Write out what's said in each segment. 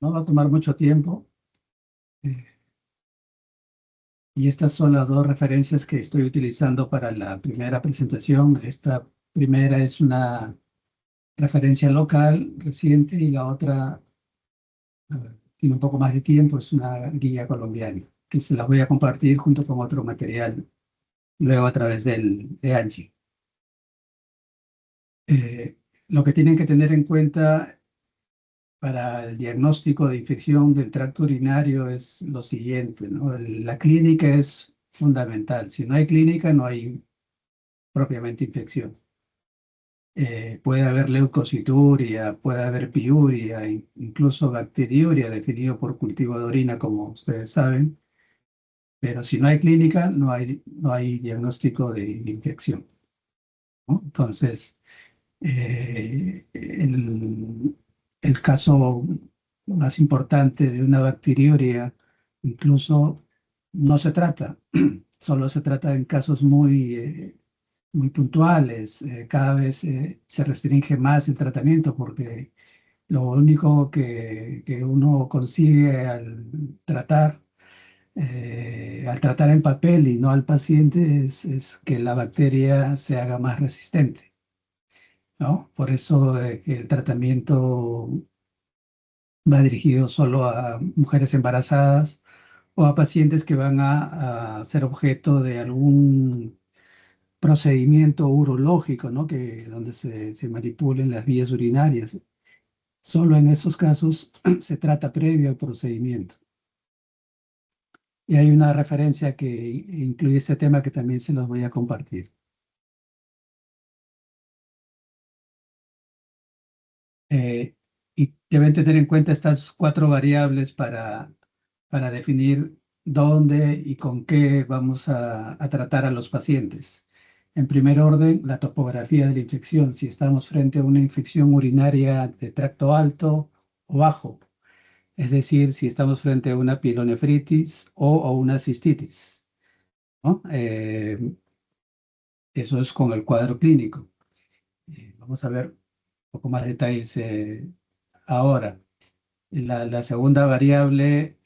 No va a tomar mucho tiempo. eh, y estas son las dos referencias que estoy utilizando para la primera presentación. Esta primera es una referencia local reciente y la otra tiene un poco más de tiempo, es una guía colombiana, que se las voy a compartir junto con otro material luego a través de Angie. Lo que tienen que tener en cuenta para el diagnóstico de infección del tracto urinario es lo siguiente, ¿no? La clínica es fundamental. Si no hay clínica, no hay propiamente infección. Puede haber leucocituria, puede haber piuria, incluso bacteriuria, definido por cultivo de orina, como ustedes saben. Pero si no hay clínica, no hay diagnóstico de infección, ¿no? Entonces, el caso más importante de una bacteriuria incluso no se trata, solo se trata en casos muy puntuales. Cada vez se restringe más el tratamiento porque lo único que uno consigue al tratar el papel y no al paciente es que la bacteria se haga más resistente, ¿no? Por eso que el tratamiento va dirigido solo a mujeres embarazadas o a pacientes que van a ser objeto de algún procedimiento urológico, ¿no? Donde se manipulen las vías urinarias. Solo en esos casos se trata previo al procedimiento. Y hay una referencia que incluye este tema que también se los voy a compartir. Eh, y deben tener en cuenta estas cuatro variables para definir dónde y con qué vamos a tratar a los pacientes. En primer orden, la topografía de la infección, si estamos frente a una infección urinaria de tracto alto o bajo, es decir, si estamos frente a una pielonefritis o una cistitis, ¿no? Eso es con el cuadro clínico. Vamos a ver un poco más detalles ahora. La segunda variable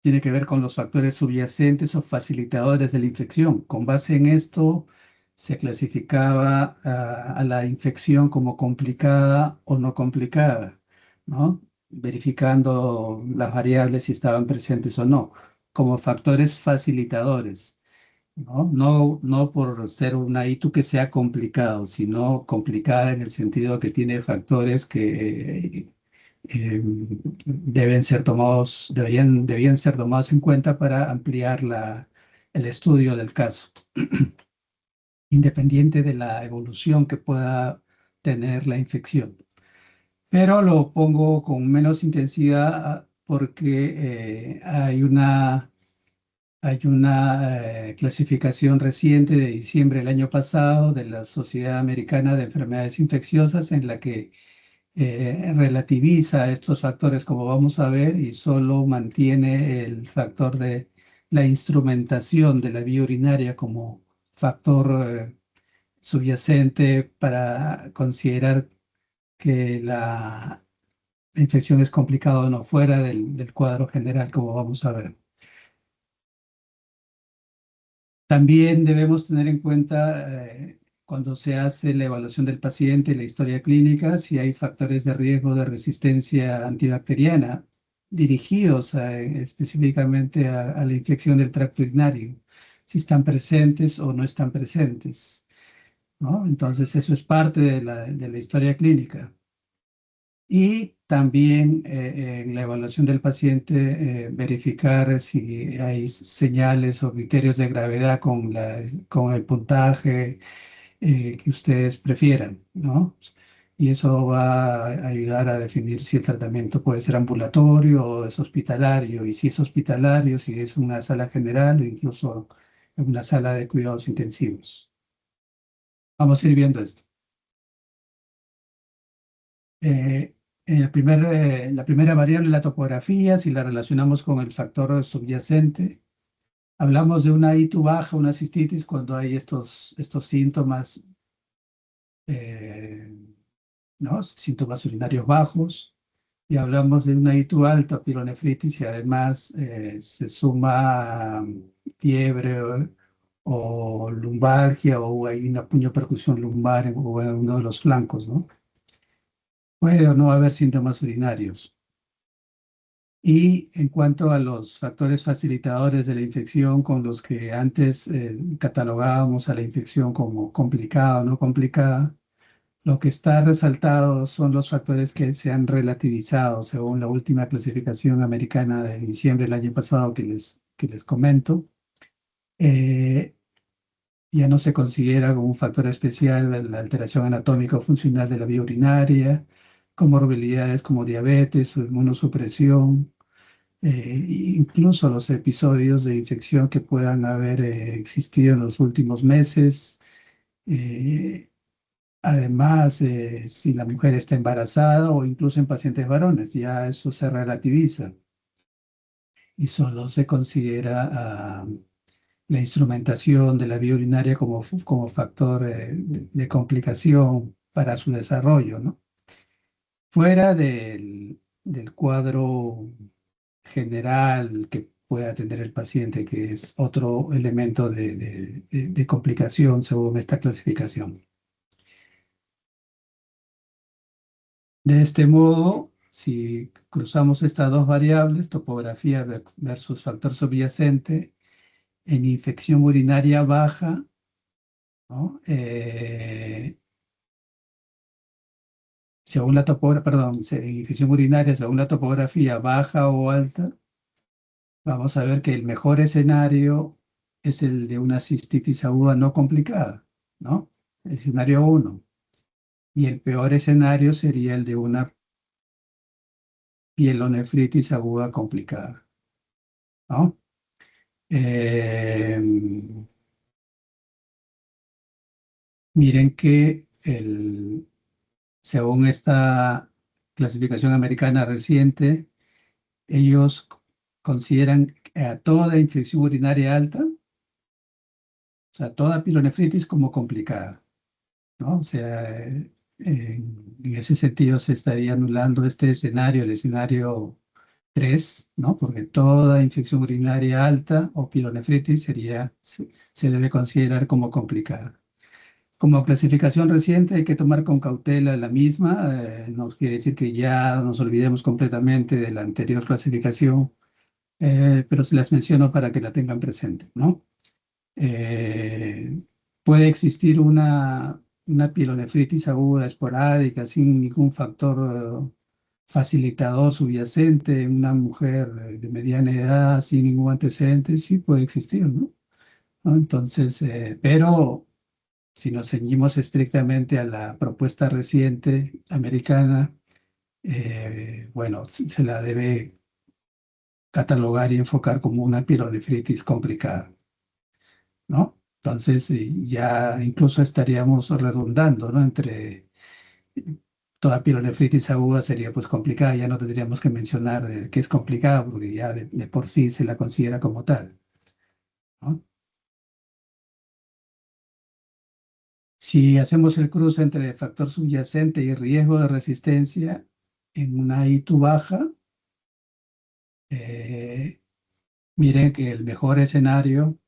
tiene que ver con los factores subyacentes o facilitadores de la infección. Con base en esto, se clasificaba a la infección como complicada o no complicada, ¿no? Verificando las variables si estaban presentes o no, como factores facilitadores. ¿No? No por ser una ITU que sea complicado, sino complicada en el sentido que tiene factores que debían ser tomados en cuenta para ampliar el estudio del caso, independiente de la evolución que pueda tener la infección. Pero lo pongo con menos intensidad porque hay una clasificación reciente de diciembre del año pasado de la Sociedad Americana de Enfermedades Infecciosas en la que relativiza estos factores, como vamos a ver, y solo mantiene el factor de la instrumentación de la vía urinaria como factor subyacente para considerar que la infección es complicada o no, fuera del cuadro general, como vamos a ver. También debemos tener en cuenta cuando se hace la evaluación del paciente, la historia clínica, si hay factores de riesgo de resistencia antibacteriana dirigidos específicamente a la infección del tracto urinario, si están presentes o no están presentes, ¿no? Entonces, eso es parte de la historia clínica. Y también en la evaluación del paciente, verificar si hay señales o criterios de gravedad con el puntaje que ustedes prefieran, ¿no? Y eso va a ayudar a definir si el tratamiento puede ser ambulatorio o es hospitalario, y si es hospitalario, si es una sala general o incluso en una sala de cuidados intensivos. Vamos a ir viendo esto. Eh, la primera variable, la topografía, si la relacionamos con el factor subyacente, hablamos de una ITU baja, una cistitis, cuando hay estos síntomas, eh, ¿no? Síntomas urinarios bajos. y hablamos de una ITU alta, pielonefritis, y además se suma fiebre o lumbalgia o hay una puño-percusión lumbar o en uno de los flancos, ¿no? Puede o no haber síntomas urinarios. Y en cuanto a los factores facilitadores de la infección con los que antes catalogábamos a la infección como complicada o no complicada, lo que está resaltado son los factores que se han relativizado según la última clasificación americana de diciembre del año pasado que les comento. Eh, ya no se considera como un factor especial la alteración anatómica o funcional de la vía urinaria, comorbilidades como diabetes o inmunosupresión, incluso los episodios de infección que puedan haber existido en los últimos meses. eh, Además, si la mujer está embarazada o incluso en pacientes varones, ya eso se relativiza y solo se considera la instrumentación de la vía urinaria como factor de complicación para su desarrollo, ¿no? Fuera del cuadro general que pueda tener el paciente, que es otro elemento de complicación según esta clasificación. De este modo, si cruzamos estas dos variables, topografía versus factor subyacente, en infección urinaria baja, ¿no? Según la topografía, perdón, infección urinaria según la topografía baja o alta, vamos a ver que el mejor escenario es el de una cistitis aguda no complicada, ¿no? El escenario 1. Y el peor escenario sería el de una pielonefritis aguda complicada, ¿no? Eh, Miren que según esta clasificación americana reciente, ellos consideran a toda infección urinaria alta, o sea, toda pilonefritis como complicada, ¿no? O sea, en ese sentido se estaría anulando este escenario, el escenario 3, ¿no? Porque toda infección urinaria alta o pilonefritis se debe considerar como complicada. Como clasificación reciente hay que tomar con cautela la misma, no quiere decir que ya nos olvidemos completamente de la anterior clasificación, pero se las menciono para que la tengan presente, ¿no? Eh, Puede existir una pielonefritis aguda esporádica sin ningún factor facilitador subyacente en una mujer de mediana edad sin ningún antecedente, sí puede existir, ¿no? ¿No? Entonces, pero si nos ceñimos estrictamente a la propuesta reciente americana, bueno, se la debe catalogar y enfocar como una pielonefritis complicada, ¿no? Entonces, ya incluso estaríamos redundando, ¿no? Entre toda pielonefritis aguda sería pues complicada, ya no tendríamos que mencionar que es complicada porque ya de por sí se la considera como tal, ¿no? Si hacemos el cruce entre factor subyacente y riesgo de resistencia en una ITU baja, eh, miren que el mejor escenario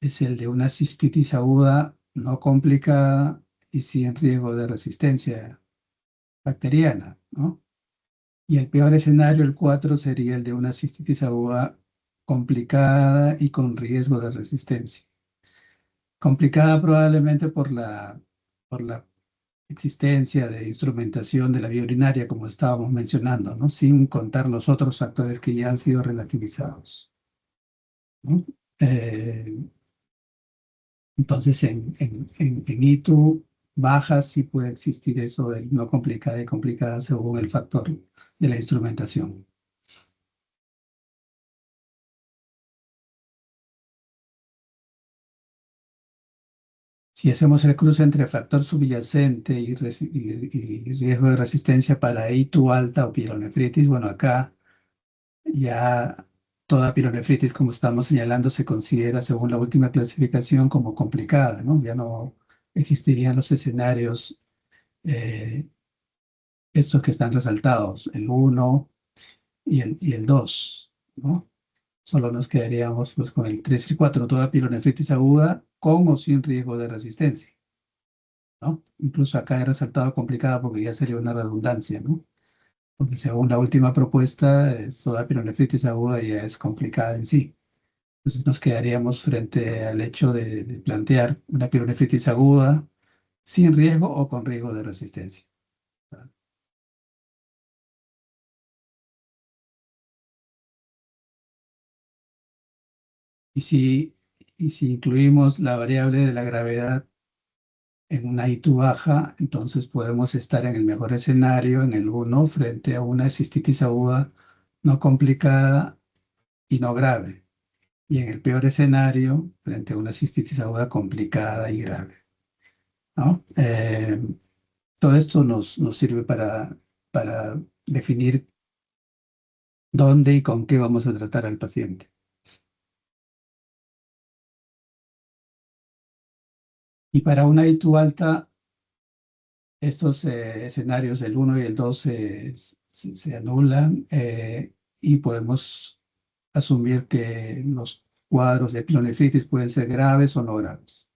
es el de una cistitis aguda no complicada y sin riesgo de resistencia bacteriana, ¿no? Y el peor escenario, el 4, sería el de una cistitis aguda complicada y con riesgo de resistencia. Complicada probablemente por la existencia de instrumentación de la vía urinaria, como estábamos mencionando, ¿no? Sin contar los otros factores que ya han sido relativizados, ¿no? Eh, entonces, en ITU baja sí puede existir eso de no complicada y complicada según el factor de la instrumentación. Si hacemos el cruce entre factor subyacente y riesgo de resistencia para ITU alta o pielonefritis, bueno, acá ya toda pielonefritis, como estamos señalando, se considera, según la última clasificación, como complicada, ¿no? Ya no existirían los escenarios eh, estos que están resaltados, el 1 y el 2, ¿no? Solo nos quedaríamos pues, con el 3 y el 4, toda pielonefritis aguda con o sin riesgo de resistencia, ¿no? Incluso acá he resaltado complicada porque ya sería una redundancia, ¿no? Porque según la última propuesta, toda pielonefritis aguda ya es complicada en sí. Entonces nos quedaríamos frente al hecho de plantear una pielonefritis aguda sin riesgo o con riesgo de resistencia. Y si, y si incluimos la variable de la gravedad en una I2 baja, entonces podemos estar en el mejor escenario, en el 1, frente a una cistitis aguda no complicada y no grave. Y en el peor escenario, frente a una cistitis aguda complicada y grave, ¿no? Todo esto nos sirve para definir dónde y con qué vamos a tratar al paciente. Y para una I2 alta, estos escenarios del 1 y el 2 se anulan y podemos asumir que los cuadros de pielonefritis pueden ser graves o no graves,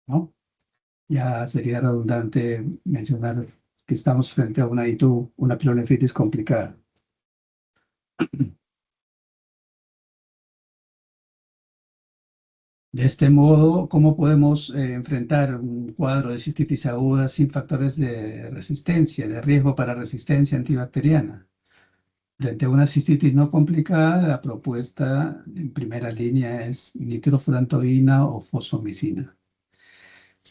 ¿no? Ya sería redundante mencionar que estamos frente a una ITU, una pielonefritis complicada. De este modo, ¿cómo podemos enfrentar un cuadro de cistitis aguda sin factores de resistencia, de riesgo para resistencia antibacteriana? Frente a una cistitis no complicada, la propuesta en primera línea es nitrofurantoína o fosomicina.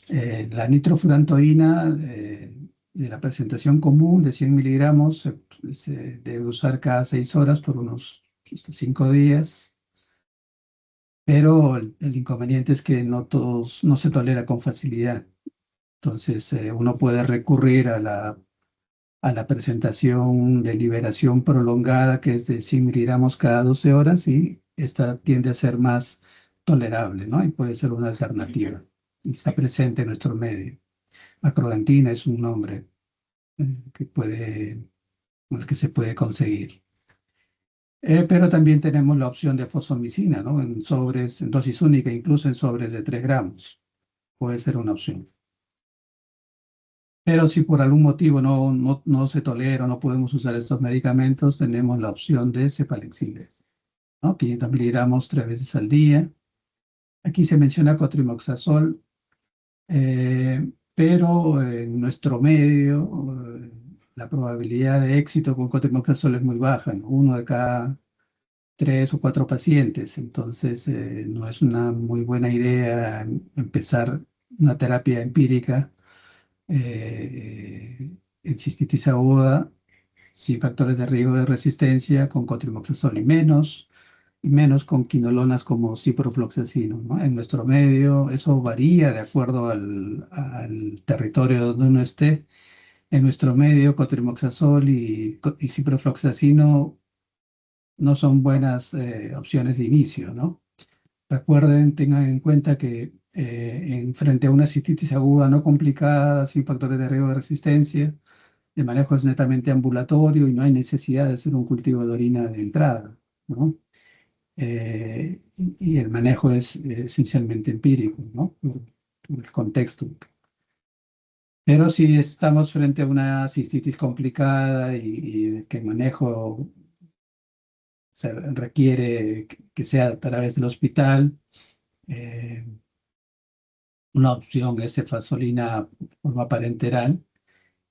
La nitrofurantoína de la presentación común de 100 miligramos se debe usar cada 6 horas por unos 5 días, pero el inconveniente es que no se tolera con facilidad. Entonces, uno puede recurrir a la presentación de liberación prolongada, que es de 100 miligramos cada 12 horas, y esta tiende a ser más tolerable, ¿no? Y puede ser una alternativa. Y está presente en nuestro medio. Acrodantina es un nombre que con el que se puede conseguir. Pero también tenemos la opción de fosomicina, ¿no? En sobres, en dosis única, incluso en sobres de 3 gramos. Puede ser una opción. Pero si por algún motivo no se tolera o no podemos usar estos medicamentos, tenemos la opción de cepalexil, ¿no? 500 miligramos 3 veces al día. Aquí se menciona cotrimoxazol, pero en nuestro medio la probabilidad de éxito con cotrimoxazol es muy baja, ¿no? Uno de cada 3 o 4 pacientes. Entonces, no es una muy buena idea empezar una terapia empírica en cistitis aguda sin factores de riesgo de resistencia con cotrimoxazol y menos con quinolonas como ciprofloxacino, ¿no? En nuestro medio eso varía de acuerdo al territorio donde uno esté. En nuestro medio, cotrimoxazol y ciprofloxacino no son buenas opciones de inicio, ¿no? Recuerden, tengan en cuenta que frente a una cistitis aguda no complicada, sin factores de riesgo de resistencia, el manejo es netamente ambulatorio y no hay necesidad de hacer un cultivo de orina de entrada, ¿no? Y el manejo es esencialmente empírico, ¿no? Por el contexto. Pero si estamos frente a una cistitis complicada y que el manejo se requiere que sea a través del hospital, eh, una opción es cefazolina forma parenteral.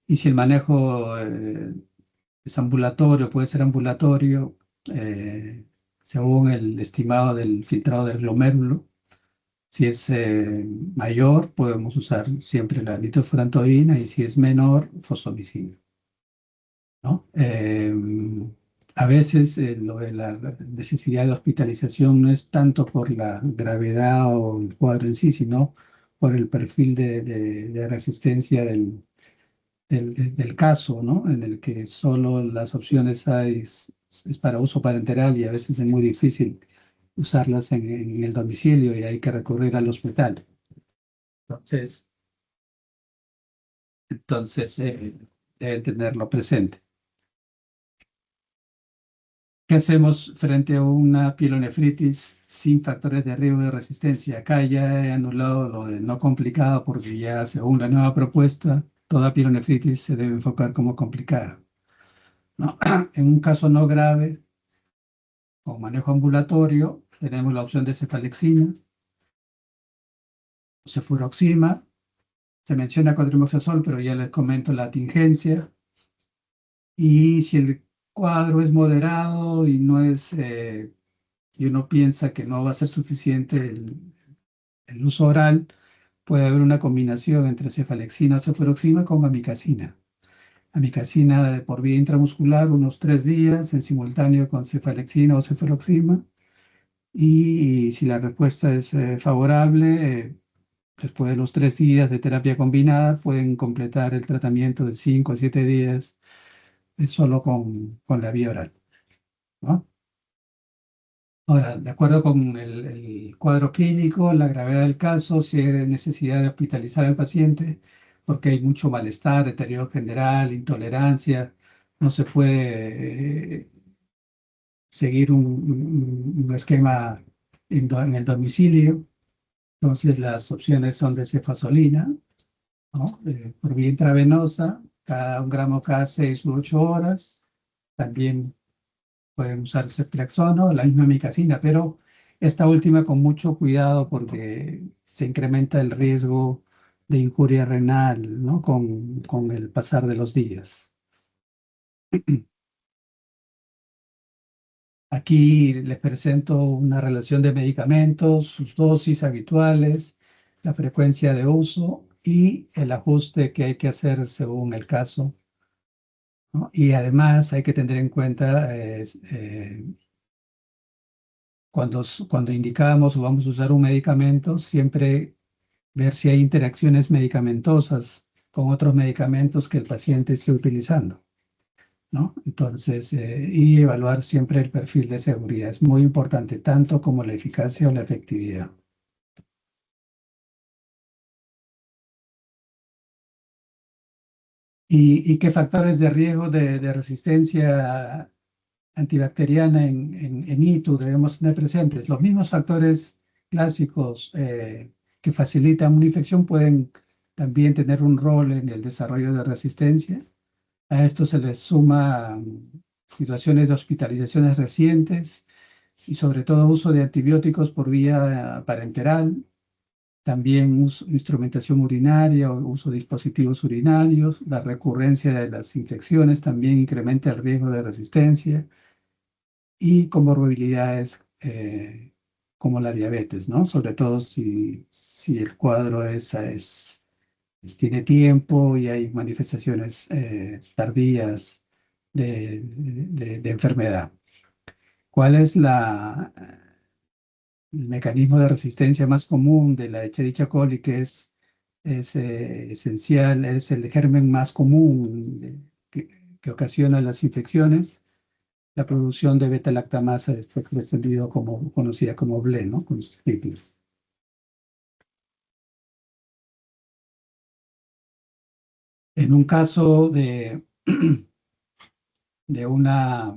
Y si el manejo es ambulatorio, puede ser ambulatorio, eh, según el estimado del filtrado del glomérulo. Si es mayor, podemos usar siempre la nitrofurantoína y si es menor, fosomicina, ¿no? A veces lo de la necesidad de hospitalización no es tanto por la gravedad o el cuadro en sí, sino por el perfil de resistencia del caso, ¿no? En el que solo las opciones hay es para uso parenteral y a veces es muy difícil usarlas en el domicilio y hay que recurrir al hospital. Entonces, entonces, deben tenerlo presente. ¿Qué hacemos frente a una pielonefritis sin factores de riesgo de resistencia? Acá ya he anulado lo de no complicado porque ya según la nueva propuesta, toda pielonefritis se debe enfocar como complicada, ¿no? En un caso no grave, con manejo ambulatorio, tenemos la opción de cefalexina, cefuroxima, se menciona cotrimoxazol, pero ya les comento la tingencia. Y si el cuadro es moderado y no es, y uno piensa que no va a ser suficiente el uso oral, puede haber una combinación entre cefalexina o cefuroxima con amicacina. Amicacina por vía intramuscular unos 3 días en simultáneo con cefalexina o cefuroxima. Y si la respuesta es favorable, después de los 3 días de terapia combinada, pueden completar el tratamiento de 5 a 7 días solo con la vía oral, ¿no? Ahora, de acuerdo con el cuadro clínico, la gravedad del caso, si hay necesidad de hospitalizar al paciente, porque hay mucho malestar, deterioro general, intolerancia, no se puede seguir un esquema en el domicilio. Entonces, las opciones son de cefazolina, ¿no? Por vía intravenosa, cada 1 gramo cada 6 u 8 horas. También pueden usar ceftriaxona o la misma micacina, pero esta última con mucho cuidado porque se incrementa el riesgo de injuria renal, ¿no? Con el pasar de los días. Aquí les presento una relación de medicamentos, sus dosis habituales, la frecuencia de uso y el ajuste que hay que hacer según el caso, ¿no? Y además hay que tener en cuenta cuando indicamos o vamos a usar un medicamento, siempre ver si hay interacciones medicamentosas con otros medicamentos que el paciente esté utilizando, ¿no? Entonces, y evaluar siempre el perfil de seguridad. Es muy importante, tanto como la eficacia o la efectividad. ¿Y qué factores de riesgo de resistencia antibacteriana en ITU debemos tener presentes? Los mismos factores clásicos que facilitan una infección pueden también tener un rol en el desarrollo de resistencia. A esto se les suma situaciones de hospitalizaciones recientes y sobre todo uso de antibióticos por vía parenteral, también instrumentación urinaria o uso de dispositivos urinarios, la recurrencia de las infecciones también incrementa el riesgo de resistencia y comorbilidades como la diabetes, ¿no? Sobre todo si el cuadro tiene tiempo y hay manifestaciones tardías de enfermedad. ¿Cuál es el mecanismo de resistencia más común de la Escherichia coli, que es esencial, es el germen más común que ocasiona las infecciones? La producción de beta-lactamasa, después extendido como, conocida como BLE, ¿no? Con sus siglas. En un caso de una,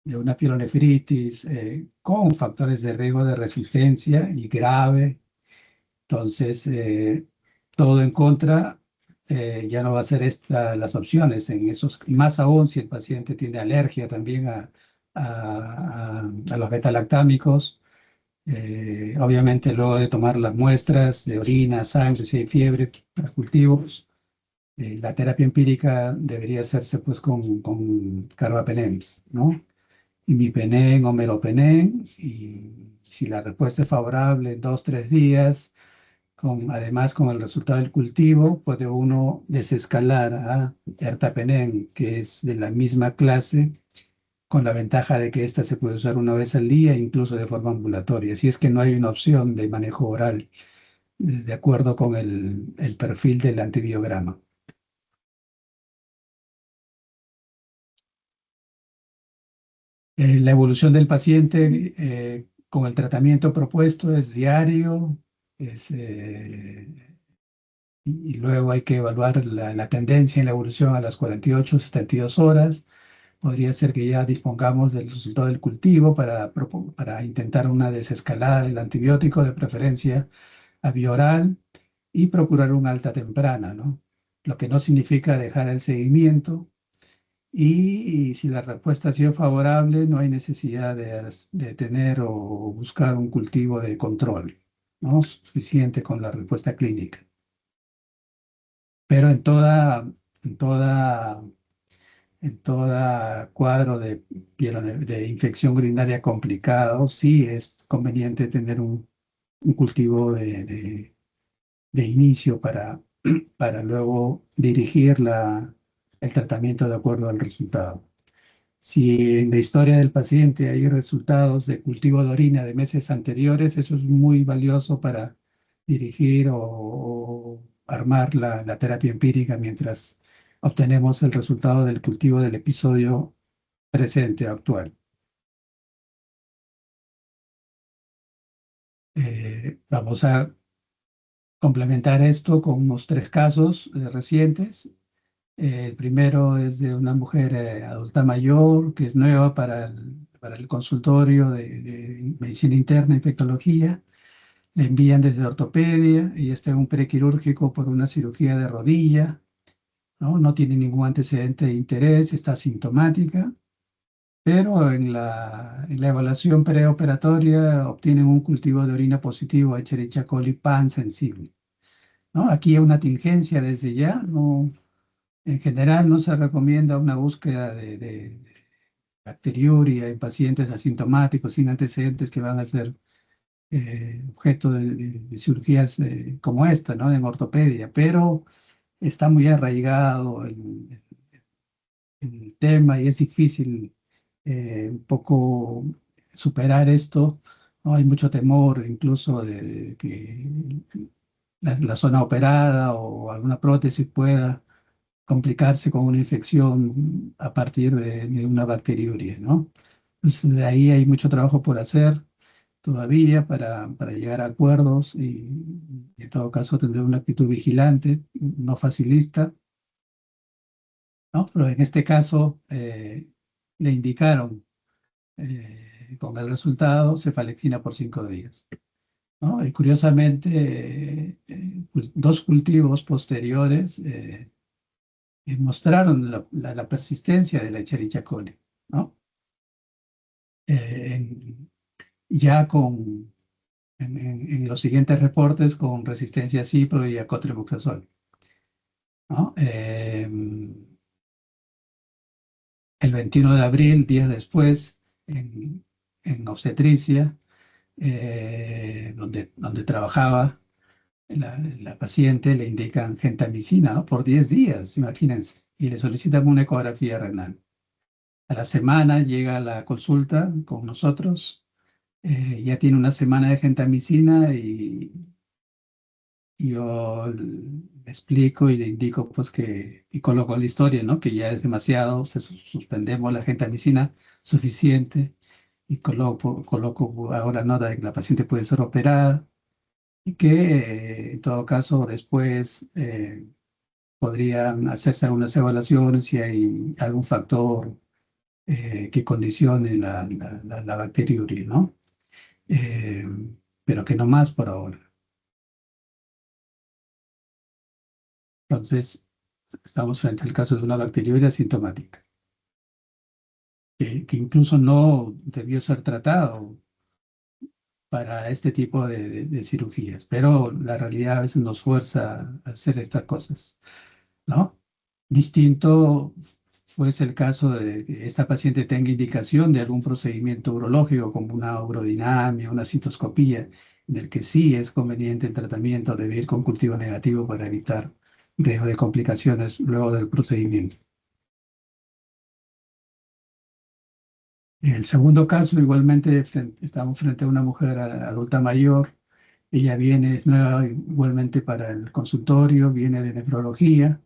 de una pielonefritis con factores de riesgo de resistencia y grave, entonces todo en contra, ya no va a ser esta las opciones en esos, y más aún si el paciente tiene alergia también a los beta-lactámicos. Obviamente, luego de tomar las muestras de orina, sangre, si hay fiebre para cultivos, la terapia empírica debería hacerse pues con carbapenems, ¿no? Imipenem o meropenem, y si la respuesta es favorable, 2, 3 días, además con el resultado del cultivo, puede uno desescalar a ertapenem, que es de la misma clase, con la ventaja de que esta se puede usar una vez al día, incluso de forma ambulatoria, si es que no hay una opción de manejo oral, de acuerdo con el perfil del antibiograma. La evolución del paciente con el tratamiento propuesto es diario, es y luego hay que evaluar la tendencia en la evolución a las 48 72 horas. Podría ser que ya dispongamos del resultado del cultivo para intentar una desescalada del antibiótico, de preferencia a vía oral, y procurar una alta temprana, ¿no? Lo que no significa dejar el seguimiento. Y si la respuesta ha sido favorable, no hay necesidad de tener o buscar un cultivo de control, ¿no? Suficiente con la respuesta clínica. Pero en toda, en toda cuadro de infección urinaria complicado, sí es conveniente tener un cultivo de inicio para luego dirigir el tratamiento de acuerdo al resultado. Si en la historia del paciente hay resultados de cultivo de orina de meses anteriores, eso es muy valioso para dirigir o armar la terapia empírica mientras obtenemos el resultado del cultivo del episodio presente, actual. Vamos a complementar esto con unos tres casos recientes. El primero es de una mujer adulta mayor que es nueva para el consultorio de medicina interna, infectología. Le envían desde ortopedia y está en un prequirúrgico por una cirugía de rodilla, ¿no? No tiene ningún antecedente de interés, está sintomática, pero en la evaluación preoperatoria obtienen un cultivo de orina positivo a Escherichia coli pan sensible, ¿no? Aquí hay una tingencia desde ya, no, en general no se recomienda una búsqueda de bacteriuria en pacientes asintomáticos sin antecedentes que van a ser objeto de cirugías como esta, ¿no? En ortopedia, pero está muy arraigado el tema y es difícil un poco superar esto, ¿no? Hay mucho temor incluso de que la zona operada o alguna prótesis pueda complicarse con una infección a partir de una bacteriuria, ¿no? Entonces, de ahí hay mucho trabajo por hacer todavía para llegar a acuerdos y en todo caso tener una actitud vigilante, no facilista, ¿no? Pero en este caso le indicaron con el resultado cefalexina por 5 días, ¿no? Y curiosamente, dos cultivos posteriores mostraron la persistencia de la Escherichia coli, ¿no? Ya en los siguientes reportes con resistencia a cipro y a cotrimoxazol, ¿no? El 21 de abril, días después, en obstetricia, donde trabajaba la paciente, le indican gentamicina, ¿no? Por 10 días, imagínense, y le solicitan una ecografía renal. A la semana llega a la consulta con nosotros, ya tiene una semana de gentamicina y yo le explico y le indico pues y coloco la historia, ¿no? Que ya es demasiado, suspendemos la gentamicina suficiente y coloco ahora nota de que la paciente puede ser operada y que en todo caso después podrían hacerse algunas evaluaciones si hay algún factor que condicione la bacteriuria, ¿no? Eh, pero que no más por ahora. Entonces, estamos frente al caso de una bacteriuria asintomática, que incluso no debió ser tratado para este tipo de cirugías, pero la realidad a veces nos fuerza a hacer estas cosas, ¿no? Distinto fuese el caso de que esta paciente tenga indicación de algún procedimiento urológico como una urodinamia, una citoscopía, en el que sí es conveniente el tratamiento de ir con cultivo negativo para evitar riesgo de complicaciones luego del procedimiento. En el segundo caso, igualmente, estamos frente a una mujer adulta mayor. Ella viene, es nueva igualmente para el consultorio, viene de nefrología,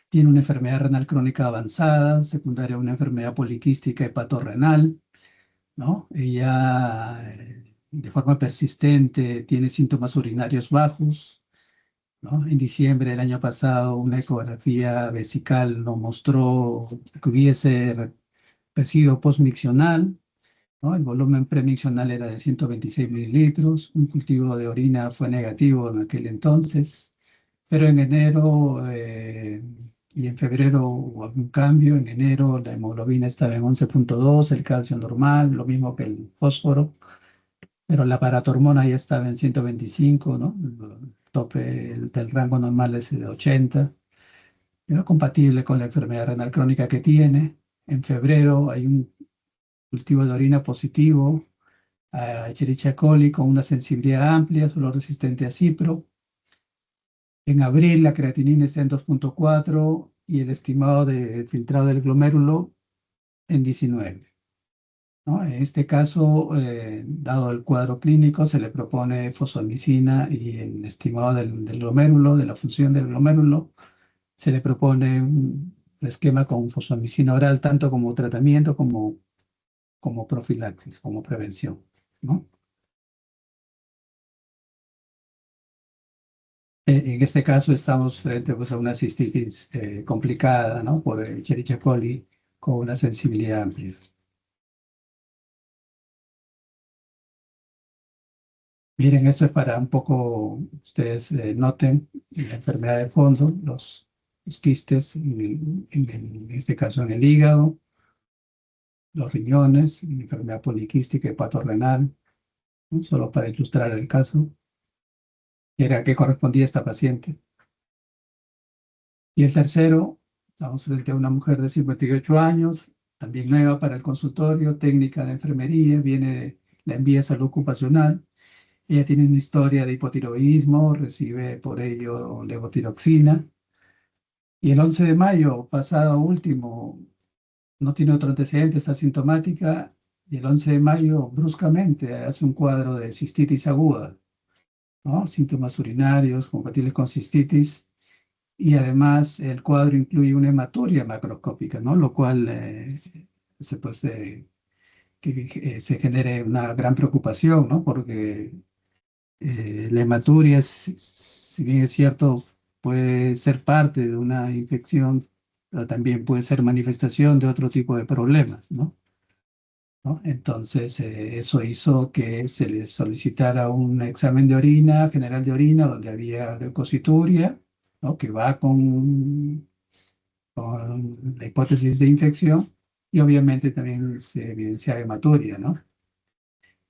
tiene una enfermedad renal crónica avanzada, secundaria a una enfermedad poliquística hepatorrenal, ¿no? Ella de forma persistente tiene síntomas urinarios bajos, ¿no? En diciembre del año pasado, una ecografía vesical nos mostró que hubiese residuo postmiccional, ¿no? El volumen premiccional era de 126 mililitros, un cultivo de orina fue negativo en aquel entonces, pero en enero y en febrero hubo algún cambio. En enero la hemoglobina estaba en 11,2, el calcio normal, lo mismo que el fósforo, pero la paratormona ya estaba en 125, ¿no? El tope del rango normal es de 80, era compatible con la enfermedad renal crónica que tiene. En febrero hay un cultivo de orina positivo a Escherichia coli con una sensibilidad amplia, solo resistente a cipro. En abril la creatinina está en 2,4 y el estimado de filtrado del glomérulo en 19. ¿No? En este caso, dado el cuadro clínico, se le propone fosfomicina y el estimado del glomérulo, de la función del glomérulo, se le propone un esquema con fosfomicina oral, tanto como tratamiento como profilaxis, como prevención, ¿no? En este caso estamos frente pues, a una cistitis complicada, ¿no? Por el Escherichia coli con una sensibilidad amplia. Miren, esto es para un poco, ustedes noten la enfermedad de fondo, los quistes, en este caso en el hígado, los riñones, la enfermedad poliquística hepatorenal, ¿no? Solo para ilustrar el caso, que era a qué correspondía esta paciente. Y el tercero, estamos frente a una mujer de 58 años, también nueva para el consultorio, técnica de enfermería, la envía a salud ocupacional. Ella tiene una historia de hipotiroidismo, recibe por ello levotiroxina. Y el 11 de mayo, pasado último, no tiene otro antecedente, está asintomática. Y el 11 de mayo, bruscamente, hace un cuadro de cistitis aguda, ¿no? Síntomas urinarios compatibles con cistitis. Y además el cuadro incluye una hematuria macroscópica, ¿no? Lo cual pues, que se genere una gran preocupación, ¿no? Porque la hematuria, si bien es cierto, puede ser parte de una infección, pero también puede ser manifestación de otro tipo de problemas, ¿no? ¿No? Entonces, eso hizo que se le solicitara un examen de orina, general de orina, donde había leucocituria, ¿no? Que va con la hipótesis de infección, y obviamente también se evidencia hematuria, ¿no?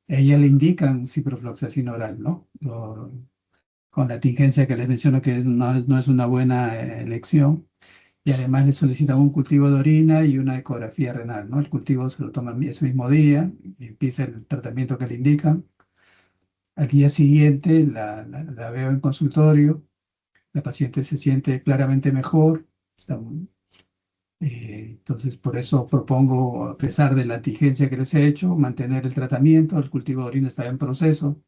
A ella le indican ciprofloxacina oral, ¿no? Con la tingencia que les menciono que no es una buena elección, y además le solicitan un cultivo de orina y una ecografía renal, ¿no? El cultivo se lo toman ese mismo día y empieza el tratamiento que le indican. Al día siguiente la veo en consultorio, la paciente se siente claramente mejor, está entonces, por eso propongo, a pesar de la tingencia que les he hecho, mantener el tratamiento. El cultivo de orina está en proceso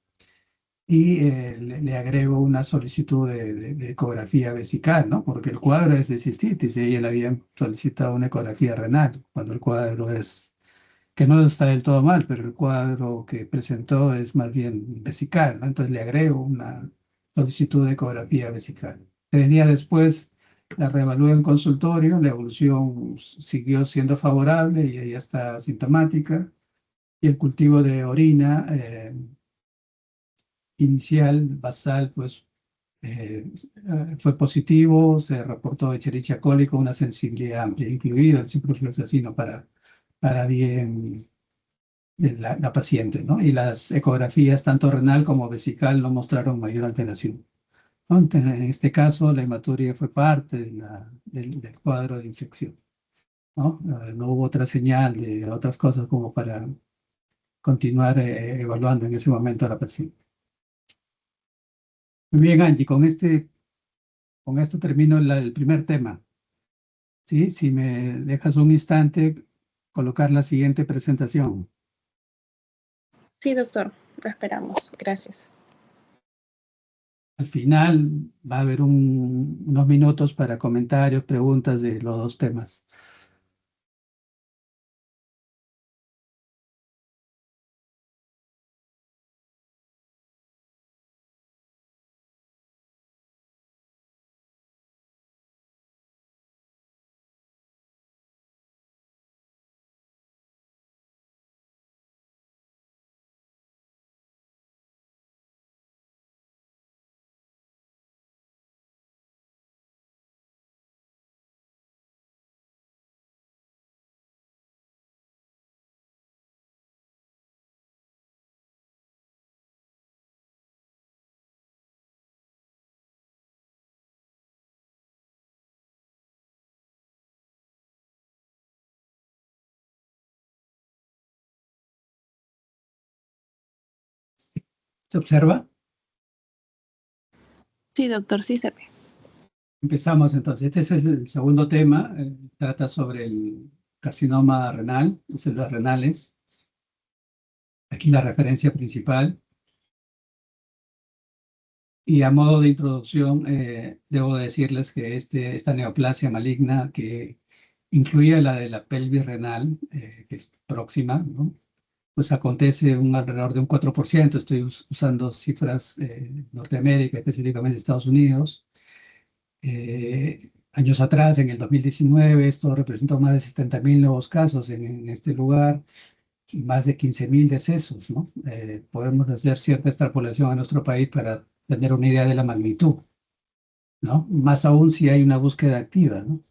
y le agrego una solicitud de ecografía vesical, ¿no? Porque el cuadro es de cistitis y ella le habían solicitado una ecografía renal, cuando el cuadro es, que no está del todo mal, pero el cuadro que presentó es más bien vesical, ¿no? Entonces le agrego una solicitud de ecografía vesical. 3 días después la reevalué en consultorio, la evolución siguió siendo favorable y ella está asintomática. Y el cultivo de orina inicial, basal, pues fue positivo, se reportó Escherichia coli con una sensibilidad amplia, incluido el ciprofloxacino para bien de la paciente, ¿no? Y las ecografías, tanto renal como vesical, no mostraron mayor alteración, ¿no? Entonces, en este caso, la hematuria fue parte del cuadro de infección, ¿no? No hubo otra señal de otras cosas como para continuar evaluando en ese momento a la paciente. Muy bien, Angie, con esto termino el primer tema, ¿sí? Si me dejas un instante, colocar la siguiente presentación. Sí, doctor, lo esperamos. Gracias. Al final va a haber unos minutos para comentarios, preguntas de los dos temas. ¿Se observa? Sí, doctor, sí se ve. Empezamos entonces. Este es el segundo tema. Trata sobre el carcinoma renal, células renales. Aquí la referencia principal. Y a modo de introducción, debo decirles que esta neoplasia maligna que incluye la de la pelvis renal, que es próxima, ¿no? Pues acontece alrededor de un 4%. Estoy usando cifras Norteamérica, específicamente Estados Unidos. Años atrás, en el 2019, esto representó más de 70.000 nuevos casos en este lugar y más de 15.000 decesos, ¿no? Podemos hacer cierta extrapolación a nuestro país para tener una idea de la magnitud, ¿no? Más aún si hay una búsqueda activa, ¿no?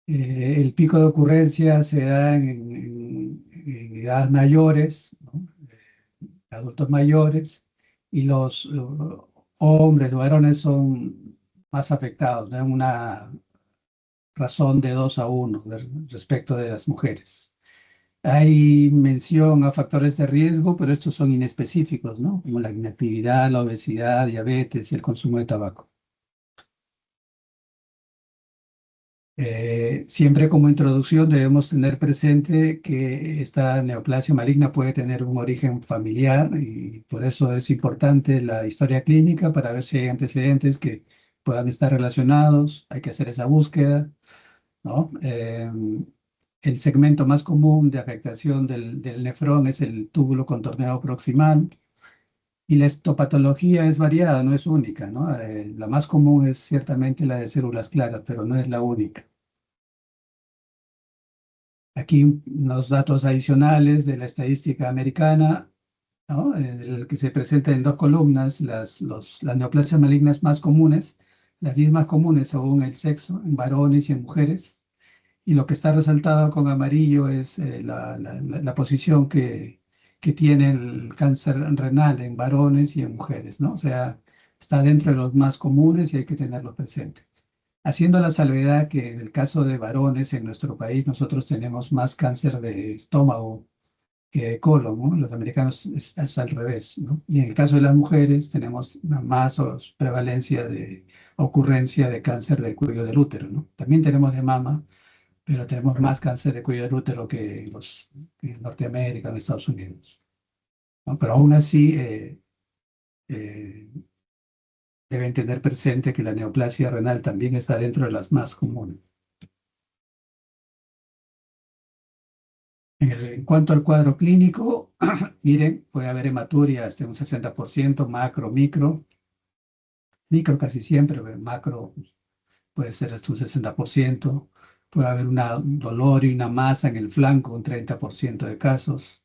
El pico de ocurrencia se da en edades mayores, ¿no? Adultos mayores, y los hombres, los varones son más afectados, ¿no? Una razón de 2-1 respecto de las mujeres. Hay mención a factores de riesgo, pero estos son inespecíficos, ¿no? Como la inactividad, la obesidad, diabetes y el consumo de tabaco. Siempre como introducción debemos tener presente que esta neoplasia maligna puede tener un origen familiar y por eso es importante la historia clínica para ver si hay antecedentes que puedan estar relacionados. Hay que hacer esa búsqueda, ¿no? El segmento más común de afectación del nefrón es el túbulo contorneado proximal y la histopatología es variada, no es única, ¿no? La más común es ciertamente la de células claras, pero no es la única. Aquí los datos adicionales de la estadística americana, ¿no? El que se presenta en dos columnas, las neoplasias malignas más comunes, las 10 más comunes según el sexo, en varones y en mujeres. Y lo que está resaltado con amarillo es la posición que tiene el cáncer renal en varones y en mujeres, ¿no? O sea, está dentro de los más comunes y hay que tenerlo presente. Haciendo la salvedad que en el caso de varones en nuestro país nosotros tenemos más cáncer de estómago que de colon, ¿no? Los americanos es al revés, ¿no? Y en el caso de las mujeres tenemos una más prevalencia de ocurrencia de cáncer del cuello del útero, ¿no? También tenemos de mama, pero tenemos más cáncer de cuello del útero que en Norteamérica, en Estados Unidos, ¿no? Pero aún así eh, deben tener presente que la neoplasia renal también está dentro de las más comunes. En cuanto al cuadro clínico, miren, puede haber hematuria hasta un 60%, macro, micro, micro casi siempre, pero macro puede ser hasta un 60%, puede haber un dolor y una masa en el flanco, un 30% de casos,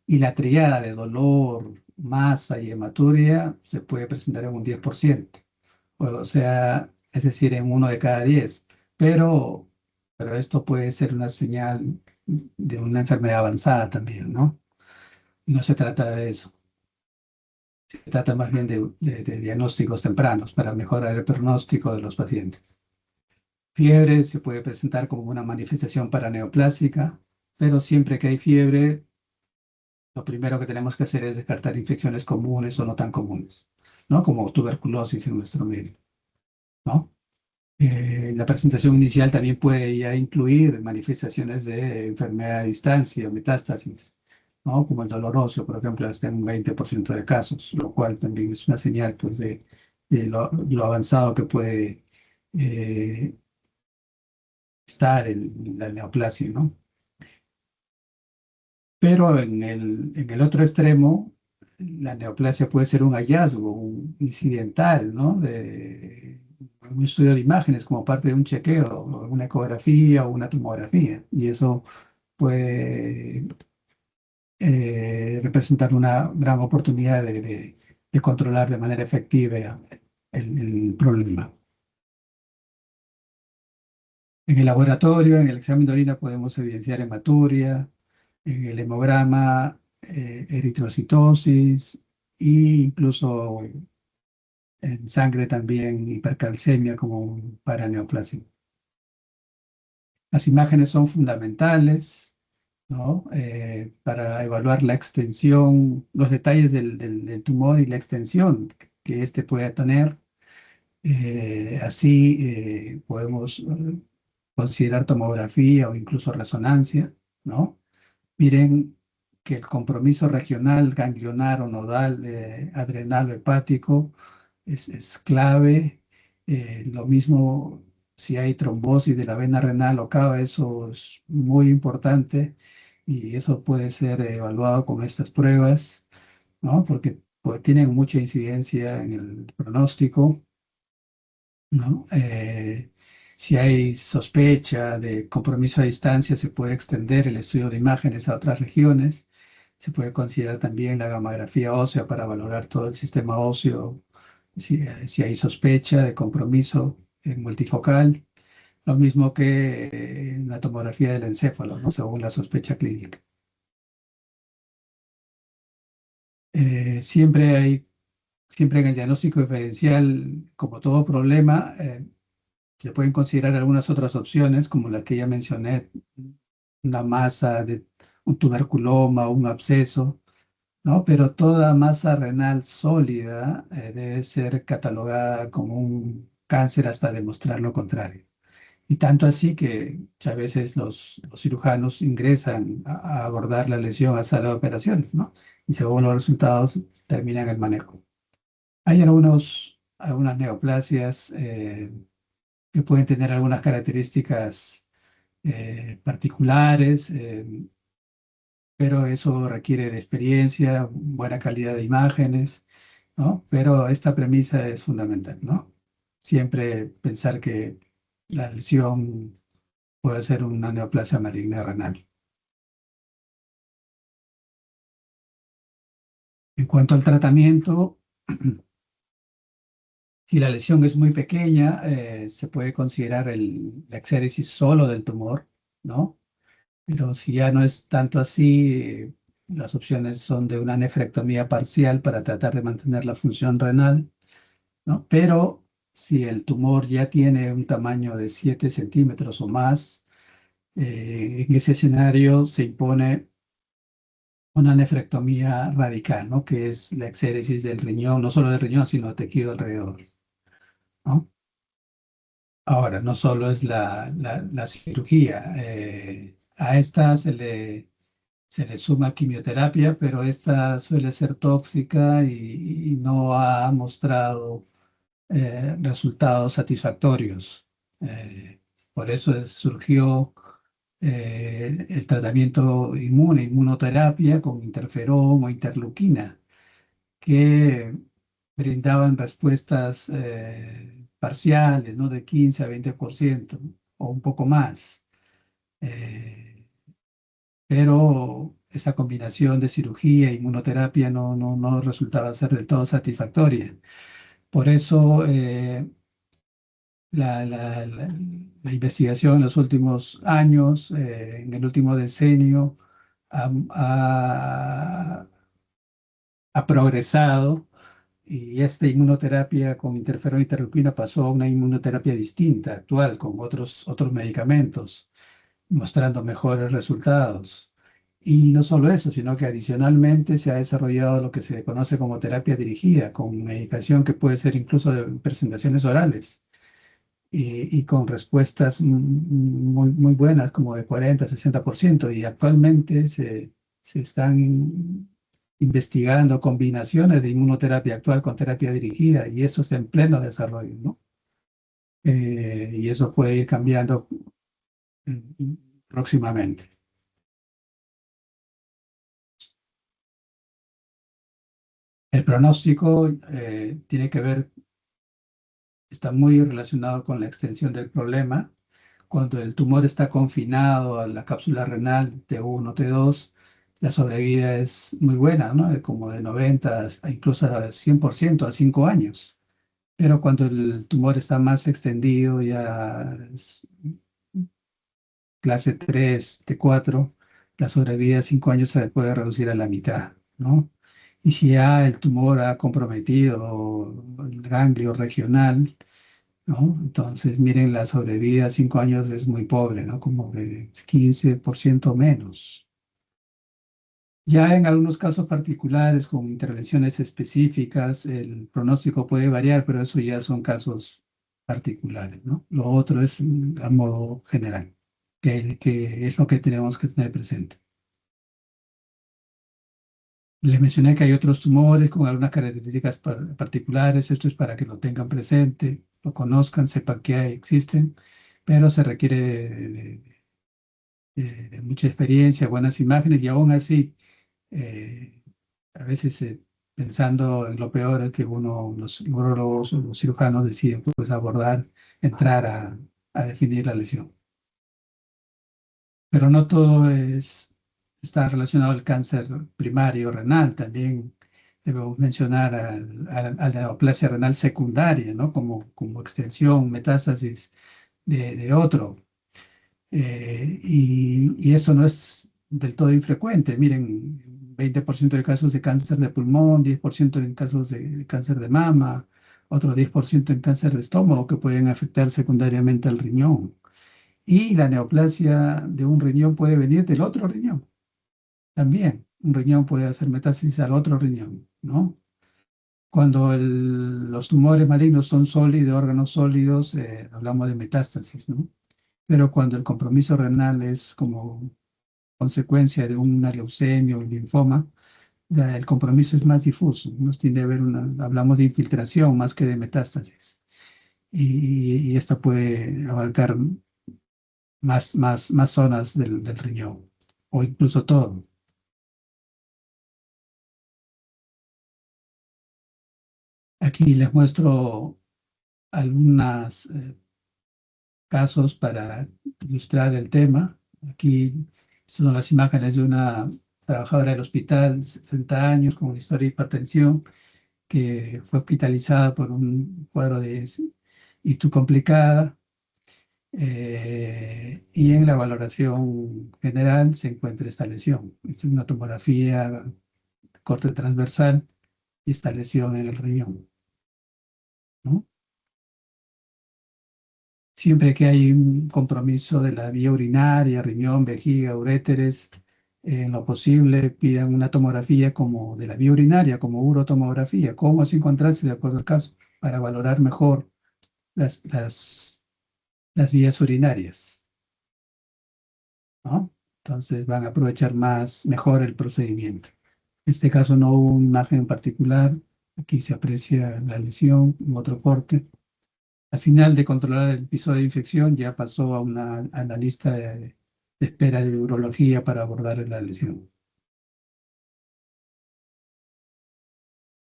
y la triada de dolor, masa y hematuria se puede presentar en un 10%, o sea, es decir, en 1 de cada 10, pero, pero esto puede ser una señal de una enfermedad avanzada también, ¿no? Y no se trata de eso, se trata más bien de diagnósticos tempranos para mejorar el pronóstico de los pacientes. Fiebre se puede presentar como una manifestación paraneoplásica, pero siempre que hay fiebre, lo primero que tenemos que hacer es descartar infecciones comunes o no tan comunes, ¿no? Como tuberculosis en nuestro medio, ¿no? La presentación inicial también puede ya incluir manifestaciones de enfermedad a distancia, metástasis, ¿no? Como el dolor óseo, por ejemplo, hasta en un 20% de casos, lo cual también es una señal pues, de lo avanzado que puede eh, estar la neoplasia, ¿no? Pero en el otro extremo, la neoplasia puede ser un hallazgo, un incidental, ¿no? De un estudio de imágenes como parte de un chequeo, o una ecografía o una tomografía. Y eso puede representar una gran oportunidad de controlar de manera efectiva el problema. En el laboratorio, en el examen de orina, podemos evidenciar hematuria, en el hemograma, eritrocitosis e incluso en sangre también hipercalcemia como paraneoplasia. Las imágenes son fundamentales ¿no? Para evaluar la extensión, los detalles del tumor y la extensión que éste pueda tener. Así podemos considerar tomografía o incluso resonancia, ¿no? Miren que el compromiso regional, ganglionar o nodal, adrenal o hepático es clave. Lo mismo si hay trombosis de la vena renal o cava, eso es muy importante y eso puede ser evaluado con estas pruebas, ¿no? Porque pues, tienen mucha incidencia en el pronóstico, ¿no? Si hay sospecha de compromiso a distancia, se puede extender el estudio de imágenes a otras regiones. Se puede considerar también la gamografía ósea para valorar todo el sistema óseo, si hay sospecha de compromiso multifocal, lo mismo que la tomografía del encéfalo, ¿no? Según la sospecha clínica. Siempre en el diagnóstico diferencial, como todo problema, se pueden considerar algunas otras opciones, como la que ya mencioné, una masa de un tuberculoma o un absceso, ¿no? Pero toda masa renal sólida debe ser catalogada como un cáncer hasta demostrar lo contrario. Y tanto así que muchas veces los cirujanos ingresan a abordar la lesión a sala de operaciones, ¿no? Y según los resultados terminan el manejo. Hay algunas neoplasias que pueden tener algunas características particulares, pero eso requiere de experiencia, buena calidad de imágenes, ¿no? Pero esta premisa es fundamental, ¿no? Siempre pensar que la lesión puede ser una neoplasia maligna renal. En cuanto al tratamiento, si la lesión es muy pequeña, se puede considerar la exéresis solo del tumor, ¿no? Pero si ya no es tanto así, las opciones son de una nefrectomía parcial para tratar de mantener la función renal, ¿no? Pero si el tumor ya tiene un tamaño de 7 centímetros o más, en ese escenario se impone una nefrectomía radical, ¿no? Que es la exéresis del riñón, no solo del riñón, sino de tejido alrededor, ¿no? Ahora, no solo es la cirugía, a esta se le suma quimioterapia, pero esta suele ser tóxica y no ha mostrado resultados satisfactorios. Por eso surgió el tratamiento inmune, inmunoterapia con interferón o interleuquina, que brindaban respuestas parciales, ¿no? De 15 a 20% o un poco más. Eh, pero esa combinación de cirugía e inmunoterapia no resultaba ser del todo satisfactoria. Por eso la investigación en los últimos años, en el último decenio, ha, ha- ha progresado y esta inmunoterapia con interferón interleuquina pasó a una inmunoterapia distinta, actual, con otros medicamentos, mostrando mejores resultados. Y no solo eso, sino que adicionalmente se ha desarrollado lo que se conoce como terapia dirigida, con medicación que puede ser incluso de presentaciones orales y con respuestas muy buenas, como de 40-60%. Y actualmente se están investigando combinaciones de inmunoterapia actual con terapia dirigida y eso está en pleno desarrollo, ¿no? Y eso puede ir cambiando próximamente. El pronóstico tiene que ver, está muy relacionado con la extensión del problema. Cuando el tumor está confinado a la cápsula renal T1, T2, la sobrevida es muy buena, ¿no? Como de 90 a incluso a 100% a 5 años. Pero cuando el tumor está más extendido, ya es clase 3, T4, la sobrevida a 5 años se puede reducir a la mitad, ¿no? Y si ya el tumor ha comprometido el ganglio regional, ¿no? Entonces, miren, la sobrevida a 5 años es muy pobre, ¿no? Como de 15% menos. Ya en algunos casos particulares con intervenciones específicas, el pronóstico puede variar, pero eso ya son casos particulares, ¿no? Lo otro es a modo general, que es lo que tenemos que tener presente. Les mencioné que hay otros tumores con algunas características particulares. Esto es para que lo tengan presente, lo conozcan, sepan que existen, pero se requiere de mucha experiencia, buenas imágenes y aún así, eh, a veces pensando en lo peor es que los urólogos o los cirujanos deciden pues abordar, entrar a definir la lesión. Pero no todo está relacionado al cáncer primario renal, también debemos mencionar a la neoplasia renal secundaria, ¿no? Como extensión, metástasis de otro. Y esto no es del todo infrecuente. Miren, 20% de casos de cáncer de pulmón, 10% en casos de cáncer de mama, otro 10% en cáncer de estómago que pueden afectar secundariamente al riñón. Y la neoplasia de un riñón puede venir del otro riñón también. Un riñón puede hacer metástasis al otro riñón, ¿no? Cuando los tumores malignos son sólidos, órganos sólidos, hablamos de metástasis, ¿no? Pero cuando el compromiso renal es como consecuencia de una leucemia o un linfoma, ya el compromiso es más difuso, nos tiende a haber hablamos de infiltración más que de metástasis. Y esta puede abarcar más zonas del riñón, o incluso todo. Aquí les muestro algunos casos para ilustrar el tema. Aquí son las imágenes de una trabajadora del hospital, 60 años, con una historia de hipertensión, que fue hospitalizada por un cuadro de ITU complicada. Y en la valoración general se encuentra esta lesión. Esta es una tomografía corte transversal y esta lesión en el riñón, ¿no? Siempre que hay un compromiso de la vía urinaria, riñón, vejiga, uréteres, en lo posible pidan una tomografía como de la vía urinaria, como urotomografía, como sin contraste de acuerdo al caso, para valorar mejor las, las, las vías urinarias, ¿no? Entonces van a aprovechar mejor el procedimiento. En este caso no hubo una imagen en particular, aquí se aprecia la lesión en otro corte. Al final de controlar el episodio de infección, ya pasó a la lista de espera de urología para abordar la lesión.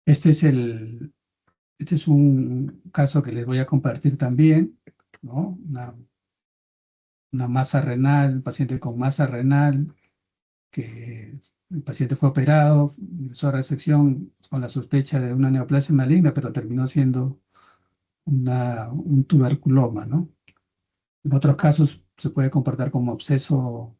Este es este es un caso que les voy a compartir también, ¿no? Una masa renal, un paciente con masa renal, que el paciente fue operado, ingresó a resección con la sospecha de una neoplasia maligna, pero terminó siendo un tuberculoma, ¿no? En otros casos se puede comportar como absceso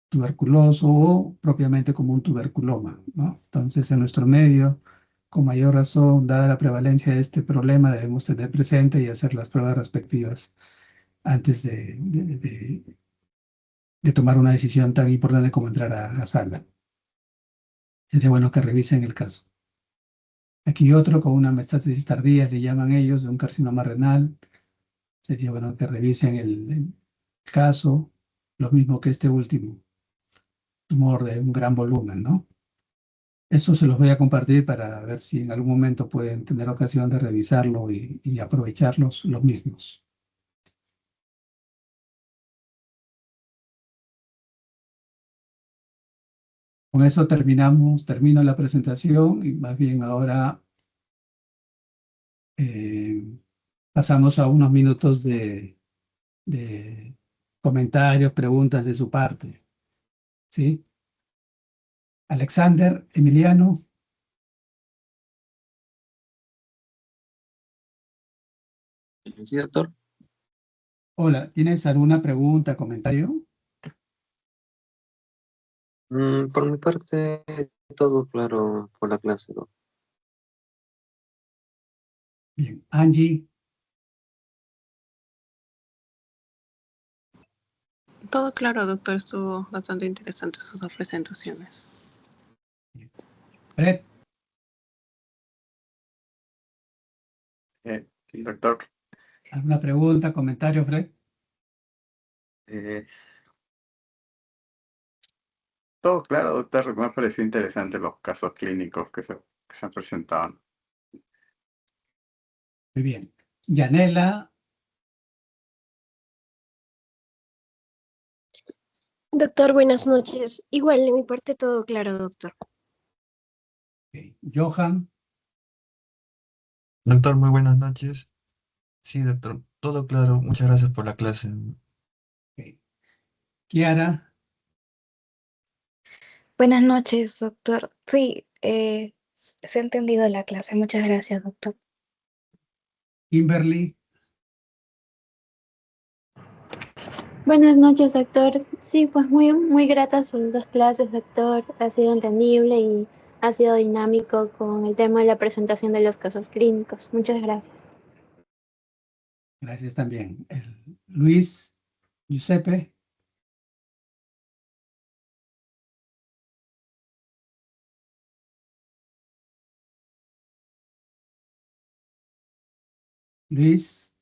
tuberculoso o propiamente como un tuberculoma, ¿no? Entonces, en nuestro medio, con mayor razón, dada la prevalencia de este problema, debemos tener presente y hacer las pruebas respectivas antes de tomar una decisión tan importante como entrar a sala. Sería bueno que revisen el caso. Aquí otro con una metástasis tardía, le llaman ellos, de un carcinoma renal. Sería bueno que revisen el caso, lo mismo que este último, tumor de un gran volumen, ¿no? Eso se los voy a compartir para ver si en algún momento pueden tener ocasión de revisarlo y aprovechar los mismos. Con eso termino la presentación y más bien ahora eh, pasamos a unos minutos de comentarios, preguntas de su parte. ¿Sí? Alexander, Emiliano, Sí, doctor. hola, ¿tienes alguna pregunta, comentario? Por mi parte, todo claro por la clase, ¿no? Bien, Angie, Todo claro, doctor. Estuvo bastante interesante sus presentaciones. Fred, Sí, doctor. ¿alguna pregunta, comentario, Fred? Eh, Todo claro, doctor. Me ha parecido interesante los casos clínicos que se han presentado. Muy bien. Yanela, Doctor, buenas noches. Igual, de mi parte todo claro, doctor. ok. Johan, Doctor, muy buenas noches. Sí, doctor, todo claro. Muchas gracias por la clase. ok. Kiara, Buenas noches, doctor. Sí, se ha entendido la clase. Muchas gracias, doctor. Kimberly, Buenas noches, doctor. Sí, pues muy gratas sus dos clases, doctor. Ha sido entendible y ha sido dinámico con el tema de la presentación de los casos clínicos. Muchas gracias. gracias también. Luis, Giuseppe, Luis,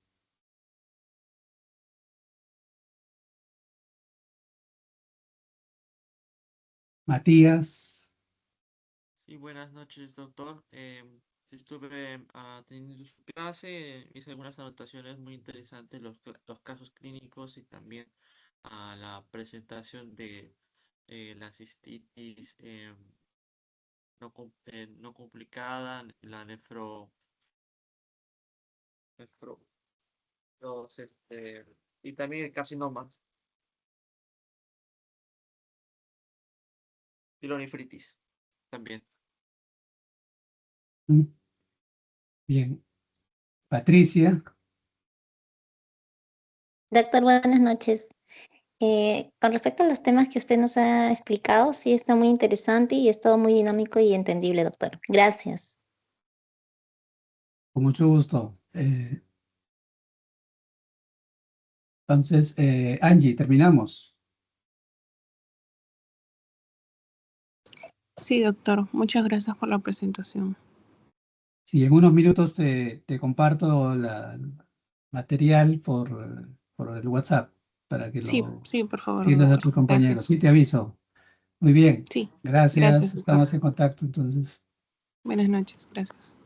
Matías, Sí, buenas noches, doctor. Estuve atendiendo su clase, hice algunas anotaciones muy interesantes, los casos clínicos y también la presentación de la cistitis no complicada, la nefro, y también el carcinoma, pilonifritis también. bien. Patricia, Doctor, buenas noches. Con respecto a los temas que usted nos ha explicado, sí está muy interesante y es todo muy dinámico y entendible, doctor. Gracias. con mucho gusto. Entonces, Angie, terminamos. Sí, doctor. Muchas gracias por la presentación. Sí, en unos minutos te comparto el material por el WhatsApp para que Sí, lo sí, por favor, extiendas a doctor. tus compañeros. Gracias. Sí, te aviso. Muy bien. Sí, Gracias. gracias, doctor. Estamos en contacto entonces. Buenas noches. Gracias.